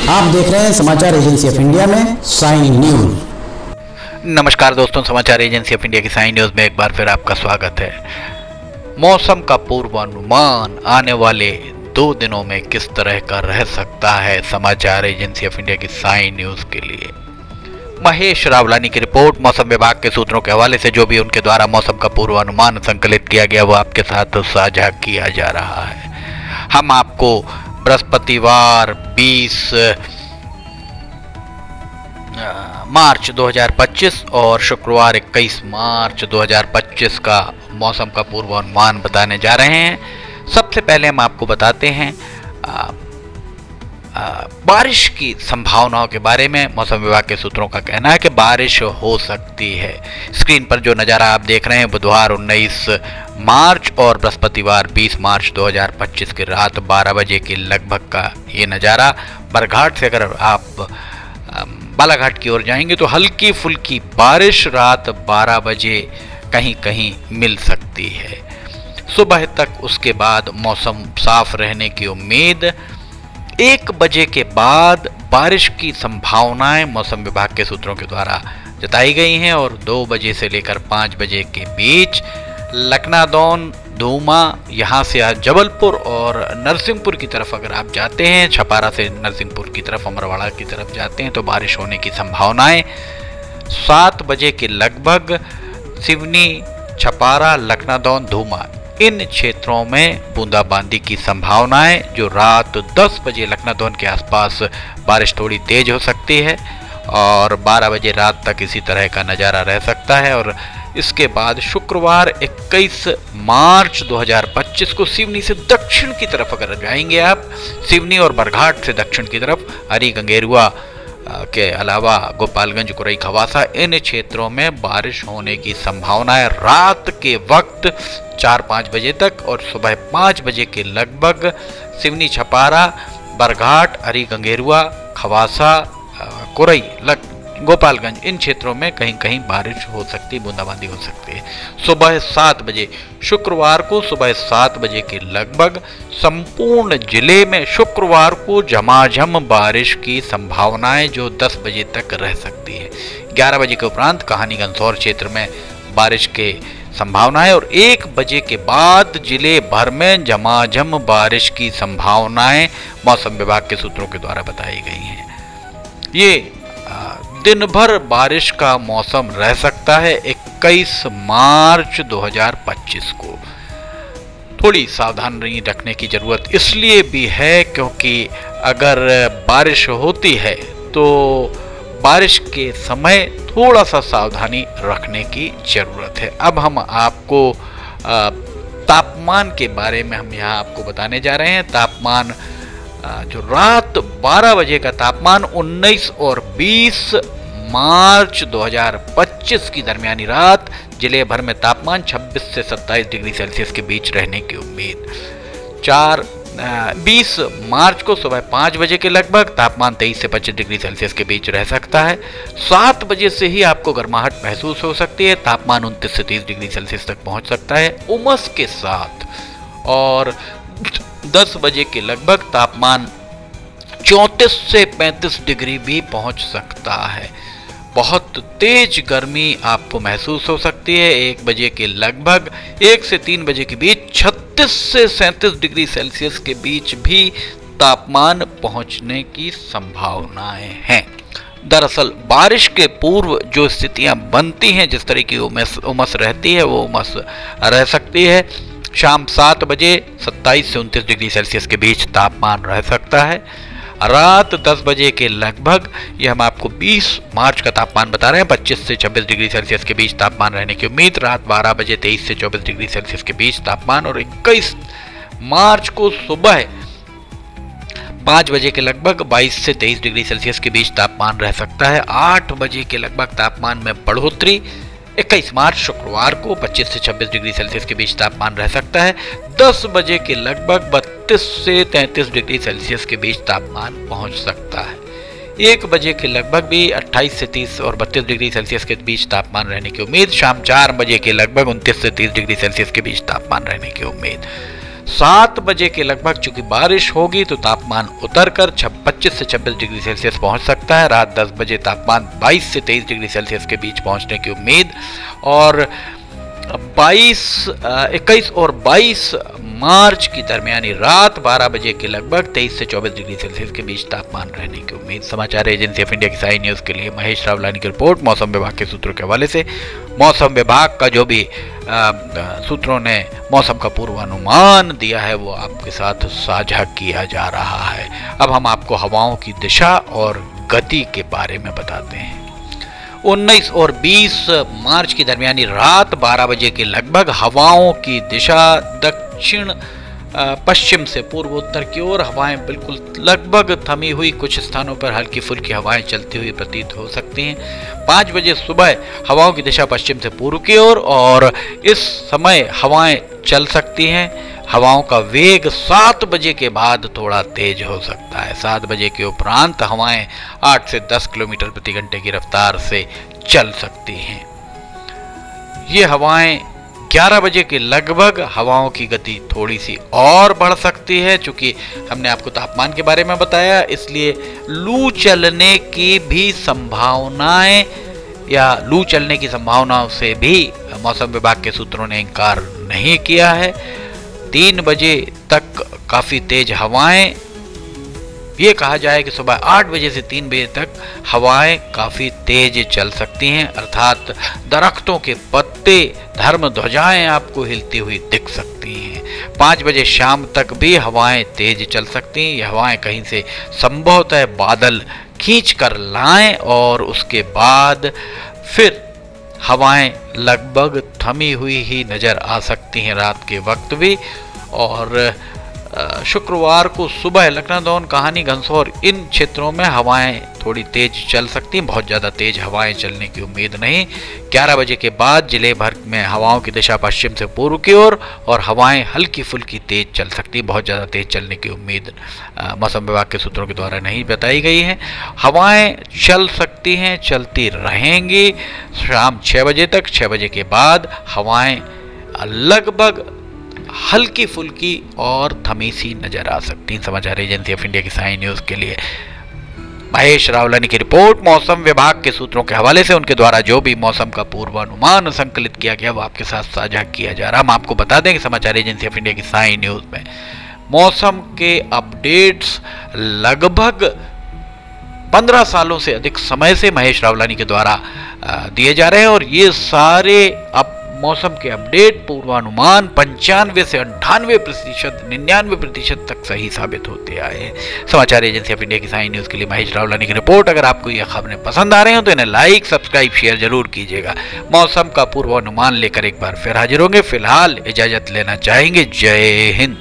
आप देख रहे हैं समाचार एजेंसी ऑफ इंडिया में साइन न्यूज। नमस्कार दोस्तों, समाचार एजेंसी ऑफ इंडिया की साइन न्यूज में एक बार फिर आपका स्वागत है। मौसम का पूर्वानुमान आने वाले 2 दिनों में किस तरह का रह सकता है, समाचार एजेंसी ऑफ इंडिया की साइन न्यूज के लिए महेश रावलानी की रिपोर्ट। मौसम विभाग के सूत्रों के हवाले से जो भी उनके द्वारा मौसम का पूर्वानुमान संकलित किया गया वो आपके साथ साझा किया जा रहा है। हम आपको बृहस्पतिवार 20 मार्च 2025 और शुक्रवार 21 मार्च 2025 का मौसम का पूर्वानुमान बताने जा रहे हैं। सबसे पहले हम आपको बताते हैं बारिश की संभावनाओं के बारे में। मौसम विभाग के सूत्रों का कहना है कि बारिश हो सकती है। स्क्रीन पर जो नज़ारा आप देख रहे हैं बुधवार 19 मार्च और बृहस्पतिवार 20 मार्च 2025 की रात 12 बजे के लगभग का ये नज़ारा। बरघाट से अगर आप बालाघाट की ओर जाएंगे तो हल्की फुल्की बारिश रात 12 बजे कहीं कहीं मिल सकती है। सुबह तक उसके बाद मौसम साफ रहने की उम्मीद। 1 बजे के बाद बारिश की संभावनाएं मौसम विभाग के सूत्रों के द्वारा जताई गई हैं और 2 बजे से लेकर 5 बजे के बीच लखनादौन, धूमा, यहाँ से आज जबलपुर और नरसिंहपुर की तरफ अगर आप जाते हैं, छपारा से नरसिंहपुर की तरफ, अमरवाड़ा की तरफ जाते हैं तो बारिश होने की संभावनाएं। 7 बजे के लगभग सिवनी, छपारा, लखनादौन, धूमा इन क्षेत्रों में बूंदाबांदी की संभावनाएं। जो रात 10 बजे लखनादौन के आसपास बारिश थोड़ी तेज हो सकती है और 12 बजे रात तक इसी तरह का नज़ारा रह सकता है। और इसके बाद शुक्रवार 21 मार्च 2025 को सिवनी से दक्षिण की तरफ अगर जाएंगे आप, सिवनी और बरघाट से दक्षिण की तरफ हरी गंगेरुआ के अलावा गोपालगंज, कुरई, खवासा इन क्षेत्रों में बारिश होने की संभावना है रात के वक्त 4-5 बजे तक और सुबह 5 बजे के लगभग सिवनी, छपारा, बरघाट, हरी गंगेरुआ, खवासा, कुरई, गोपालगंज इन क्षेत्रों में कहीं कहीं बारिश हो सकती है, बूंदाबांदी हो सकती है। सुबह 7 बजे शुक्रवार को सुबह 7 बजे के लगभग संपूर्ण जिले में शुक्रवार को झमाझम बारिश की संभावनाएं जो 10 बजे तक रह सकती है। 11 बजे के उपरांत कहानी गंसौर क्षेत्र में बारिश के संभावनाएं और 1 बजे के बाद जिले भर में झमाझम बारिश की संभावनाएं मौसम विभाग के सूत्रों के द्वारा बताई गई हैं। ये दिन भर बारिश का मौसम रह सकता है 21 मार्च 2025 को। थोड़ी सावधानी रखने की जरूरत इसलिए भी है क्योंकि अगर बारिश होती है तो बारिश के समय थोड़ा सा सावधानी रखने की जरूरत है। अब हम आपको तापमान के बारे में हम यहाँ आपको बताने जा रहे हैं। तापमान जो रात 12 बजे का तापमान 19 और 20 मार्च 2025 की दरमियानी रात जिले भर में तापमान 26 से 27 डिग्री सेल्सियस के बीच रहने की उम्मीद। 20 मार्च को सुबह 5 बजे के लगभग तापमान 23 से 25 डिग्री सेल्सियस के बीच रह सकता है। 7 बजे से ही आपको गर्माहट महसूस हो सकती है। तापमान 29 से 30 डिग्री सेल्सियस तक पहुंच सकता है उमस के साथ। और 10 बजे के लगभग तापमान 34 से 35 डिग्री भी पहुंच सकता है। बहुत तेज गर्मी आपको महसूस हो सकती है। 1 बजे के लगभग 1 से 3 बजे के बीच 36 से 37 डिग्री सेल्सियस के बीच भी तापमान पहुंचने की संभावनाएं हैं। दरअसल बारिश के पूर्व जो स्थितियां बनती हैं, जिस तरह की उमस रहती है वो उमस रह सकती है। शाम 7 बजे 27 से 29 डिग्री सेल्सियस के बीच तापमान रह सकता है। रात 10 बजे के लगभग ये हम आपको 20 मार्च का तापमान बता रहे हैं, 25 से 26 डिग्री सेल्सियस के बीच तापमान रहने की उम्मीद। रात 12 बजे 23 से 24 डिग्री सेल्सियस के बीच तापमान और 21 मार्च को सुबह 5 बजे के लगभग 22 से 23 डिग्री सेल्सियस के बीच तापमान रह सकता है। 8 बजे के लगभग तापमान में बढ़ोतरी। 21 मार्च शुक्रवार को 25 से 26 डिग्री सेल्सियस के बीच तापमान रह सकता है। 10 बजे के लगभग 32 से 33 डिग्री सेल्सियस के बीच तापमान पहुंच सकता है। 1 बजे के लगभग भी 28 से 30 और 32 डिग्री सेल्सियस के बीच तापमान रहने की उम्मीद। शाम 4 बजे के लगभग 29 से 30 डिग्री सेल्सियस के बीच तापमान रहने की उम्मीद। 7 बजे के लगभग चूंकि बारिश होगी तो तापमान उतरकर 25 से 26 डिग्री सेल्सियस पहुंच सकता है। रात 10 बजे तापमान 22 से 23 डिग्री सेल्सियस के बीच पहुंचने की उम्मीद, और 21 और 22 मार्च की दरमियानी रात 12 बजे के लगभग 23 से 24 डिग्री सेल्सियस के बीच तापमान रहने की उम्मीद। समाचार एजेंसी ऑफ इंडिया की साई न्यूज़ के लिए महेश रावलानी की रिपोर्ट। मौसम विभाग के सूत्रों के हवाले से मौसम विभाग का जो भी सूत्रों ने मौसम का पूर्वानुमान दिया है वो आपके साथ साझा किया जा रहा है। अब हम आपको हवाओं की दिशा और गति के बारे में बताते हैं। 19 और 20 मार्च की दरमियानी रात 12 बजे के लगभग हवाओं की दिशा दक्षिण पश्चिम से पूर्व उत्तर की ओर हवाएं बिल्कुल लगभग थमी हुई, कुछ स्थानों पर हल्की फुल्की हवाएं चलती हुई प्रतीत हो सकती हैं। 5 बजे सुबह हवाओं की दिशा पश्चिम से पूर्व की ओर, और इस समय हवाएं चल सकती हैं। हवाओं का वेग 7 बजे के बाद थोड़ा तेज हो सकता है। 7 बजे के उपरांत हवाएं 8 से 10 किलोमीटर प्रति घंटे की रफ्तार से चल सकती हैं। ये हवाएं 11 बजे के लगभग हवाओं की गति थोड़ी सी और बढ़ सकती है। चूंकि हमने आपको तापमान के बारे में बताया, इसलिए लू चलने की भी संभावनाएं या लू चलने की संभावनाओं से भी मौसम विभाग के सूत्रों ने इनकार नहीं किया है। 3 बजे तक काफ़ी तेज हवाएं, ये कहा जाए कि सुबह 8 बजे से 3 बजे तक हवाएं काफ़ी तेज चल सकती हैं, अर्थात दरख्तों के पत्ते, धर्म ध्वजाएं आपको हिलती हुई दिख सकती हैं। 5 बजे शाम तक भी हवाएं तेज चल सकती हैं। ये हवाएं कहीं से संभवतः बादल खींच कर लाएं और उसके बाद फिर हवाएं लगभग थमी हुई ही नज़र आ सकती हैं रात के वक्त भी। और शुक्रवार को सुबह लखनऊ, कहानी, घनसौर, इन क्षेत्रों में हवाएं थोड़ी तेज चल सकती हैं। बहुत ज़्यादा तेज हवाएं चलने की उम्मीद नहीं। 11 बजे के बाद जिले भर में हवाओं की दिशा पश्चिम से पूर्व की ओर और हवाएं हल्की फुल्की तेज चल सकती, बहुत ज़्यादा तेज चलने की उम्मीद मौसम विभाग के सूत्रों के द्वारा नहीं बताई गई है। हवाएं चल सकती हैं, चलती रहेंगी शाम 6 बजे तक। 6 बजे के बाद हवाएं लगभग हल्की फुल्की और थमी सी नजर आ सकती हैं। समाचार एजेंसी ऑफ इंडिया की साई न्यूज़ के लिए महेश रावलानी की रिपोर्ट। मौसम विभाग के सूत्रों के हवाले से उनके द्वारा जो भी मौसम का पूर्वानुमान संकलित किया गया वो आपके साथ साझा किया जा रहा। हम आपको बता दें कि समाचार एजेंसी ऑफ इंडिया की साई न्यूज़ में मौसम के अपडेट्स लगभग 15 सालों से अधिक समय से महेश रावलानी के द्वारा दिए जा रहे हैं, और ये सारे मौसम के अपडेट पूर्वानुमान 95 से 98%, 99% तक सही साबित होते आए हैं। समाचार एजेंसी ऑफ इंडिया की साई न्यूज़ के लिए महेश रावलानी की रिपोर्ट। अगर आपको ये खबरें पसंद आ रही हो तो इन्हें लाइक, सब्सक्राइब, शेयर जरूर कीजिएगा। मौसम का पूर्वानुमान लेकर एक बार फिर हाजिर होंगे। फिलहाल इजाजत लेना चाहेंगे। जय हिंद।